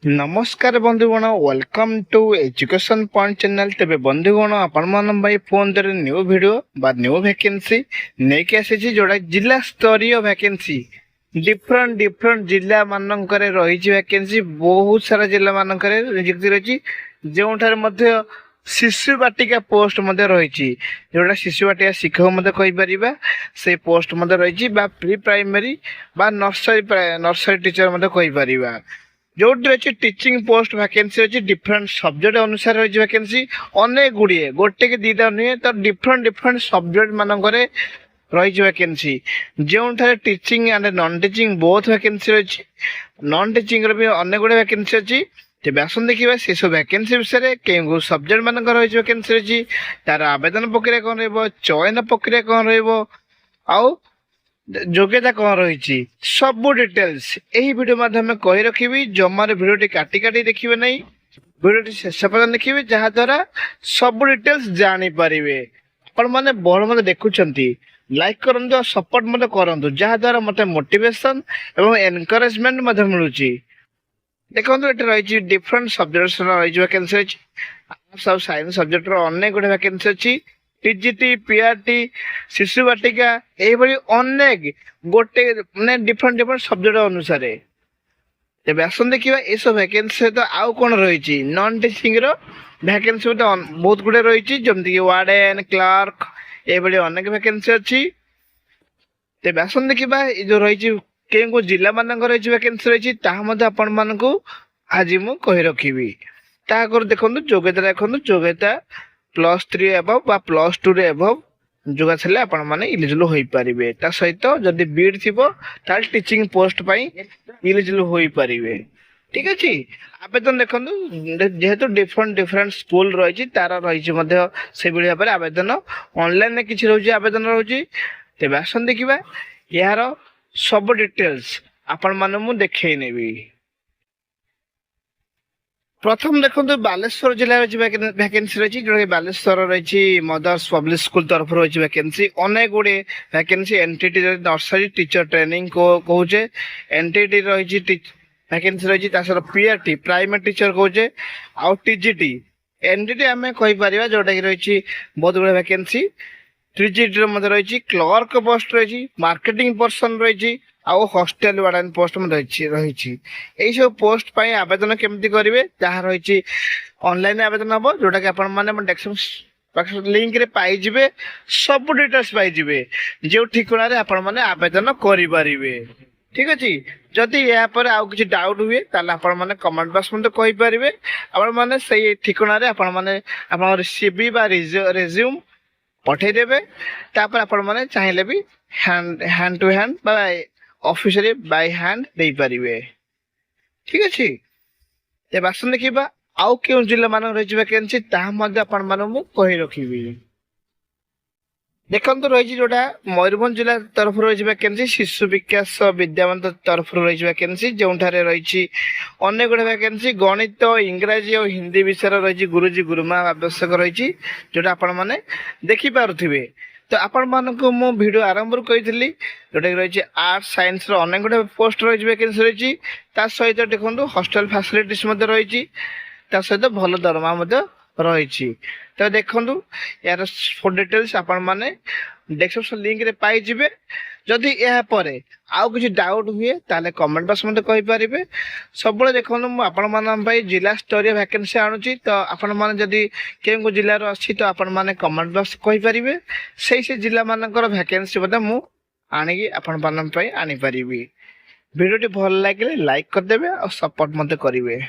नमस्कार बंधुगण welcome to education point channel. तेरे बंधुगण आपण फोन दर न्यू वीडियो बा न्यू वैकेंसी नहीं आसी जोड़ा जिला स्तरीय वैकेंसी डिफरेंट डिफरेंट जिला मानक रही वैकेंसी बहुत सारा जिला मानक नियुक्ति रही जो शिशु बाटिका पोस्ट रही जोड़ा शिशु बाटिका शिक्षक कहीपर से पोस्ट रही प्री प्राइमरी बा नर्सरी टीचर कहीपर जो टीचिंग पोस्ट वैकेंसी अच्छी डिफरेंट सब्जेक्ट अनुसार रही वैकेंसी अनेक गुड़िए गोटे कि दीटा नुहे तो डिफरेंट डिफरेंट सब्जेक्ट मानक रही वैकेंसी जो टीचिंग एंड नॉन टीचिंग बहुत वैकेंसी रही नॉन टीचिंग भी अनेक गुड़े वैकेंसी अच्छी तेज आसन देखा से सब वैकेंसी विषय कौ सब्जेक्ट मानक रही वैकेंसी रही तार आवेदन प्रक्रिया कौन रयन प्रक्रिया कौन रहा योग्यता कौन रही सब डिटेल्स यही वीडियो माध्यम कही रखी जमार वीडियो काटी काटी देखिए ना वीडियो शेष पर्यटन देखिए जहाद्वारा सब डिटेल्स जानीपर आपण मैंने बड़ मत देखुं लाइक करूँ और सपोर्ट मत करूँ जहाद्वारा मत मोटिवेशन एवं एनकरेजमेंट मिलूँ देखो ये रही डिफरेंट सब्जेक्ट रही वैकेंसी अच्छी आर्ट्स और साइंस सब्जेक्ट अनेक गुड़े वैकेंसी अच्छी टीजीटी पीआरटी शिशु बाटिका यही अनेक गोटे मैंने डिफरेंट डिफरेंट सब्जेक्ट अनुसार तेज आसन देखा ये सब वैकेंसी सहित आउ कौन रही नॉन टीचिंग वैकेंसी बहुत गुड़े रही जमती वार्डन क्लर्क ये अनेक वैकेंसी अच्छी तेज आसन देखा जो रही कौ जिला मानक रही वैकेंसी रही आपण मान आज मु कही रखी देखो योग्यता देखो योग्यता +3 एबव बा +2 रे एबव जोगा छले आपण माने इलिजिबल होई परिबे ता सहित जदी बीड थिबो ताल टीचिंग पोस्ट पई इलिजिबल होई परिबे। ठीक अछि आवेदन देखंतु जेहेतु डिफरेंट डिफरेंट स्कूल रही तार रही मध्ये से बिलिया पर आवेदन ऑनलाइन ने किछि रहउछि आवेदन रहउछि तेबे आसन देखिबा यार सब डिटेल्स आपण माने मु देखै नेबी। प्रथम देखो बालेश्वर जिला वैकेंसी रही जो बालेश्वर रही मदर्स पब्लिक स्कूल तरफ रही वैकेंसी अनेक गुड़े vacancy NTT nursery teacher training को कहे एनटीटी रही वैकेंसी रही पीआरटी प्राइमरी टीचर कहे आउ टीजीटी एनटीटी आम कहीपर जोटा कि रही बहुत गुड़े वैकेंसी टीजीटी रही क्लर्क पोस्ट रही मार्केटिंग पर्सन रही आउ हॉस्टेल वार्डन पोस्ट रही यही सब पोस्ट पर आवेदन केमती करेंगे जहाँ रही ऑनलाइन आवेदन हम जोटा कि आपण लिंक रे पाइबे सब डिटेल्स पाइबे जो ठिकाना आपण मैंने आवेदन करें। ठीक अच्छे जदि यापर आउ किसी डाउट हुए आपण मैंने कमेंट बॉक्स में कहीपर आपण मैंने से ठिकाना आपण मैंने आप सीवी बा रेज्यूम पठेदेवे तापर आपण मैंने चाहिए भी hand to hand officially by hand दे पारिबे। ठीक अच्छे तेज आसन देखा आउ क्यों जिला मान रही वैकेंसी आपण मान कही रखी देखो रही जोटा मयूरभंज जिला तरफ रही वैकेंसी शिशु विकास विद्यामंत तरफ रही वैकेंसी जो रही अनेक गुड़े वैकेंसी गणित इंग्राजी और हिंदी विषय रही गुरुजी गुरुमा आवश्यक रही जोटा आपण मैंने देखिपे तो आपण मानक मु वीडियो आरंभ कही जोटा रही आर्ट्स साइंस अनेक गुड़े पोस्ट रही वैकेंसी रही सहित देखो हॉस्टल फैसिलिटीज रही सहित भल दरमा रही तो देखो यार फुल डिटेल्स आपण मैंने डिस्क्रिप्शन लिंक रे पाई जिवे जदि या परे आउ किसी डाउट हुए ताले कमेंट बॉक्स में कहीपर सब देखो आपण मान जिला स्तरीय वैकेंसी आणुची तो आपण मैंने जदि केउ जिलार अच्छी तो आपण मैंने कमेंट बॉक्स कहीपर से जिला मानकर वैकेंसी मु आनिकी आपण मान आनी पारिबी। वीडियो भल लगे लाइक करदे और सपोर्ट मत करेंगे।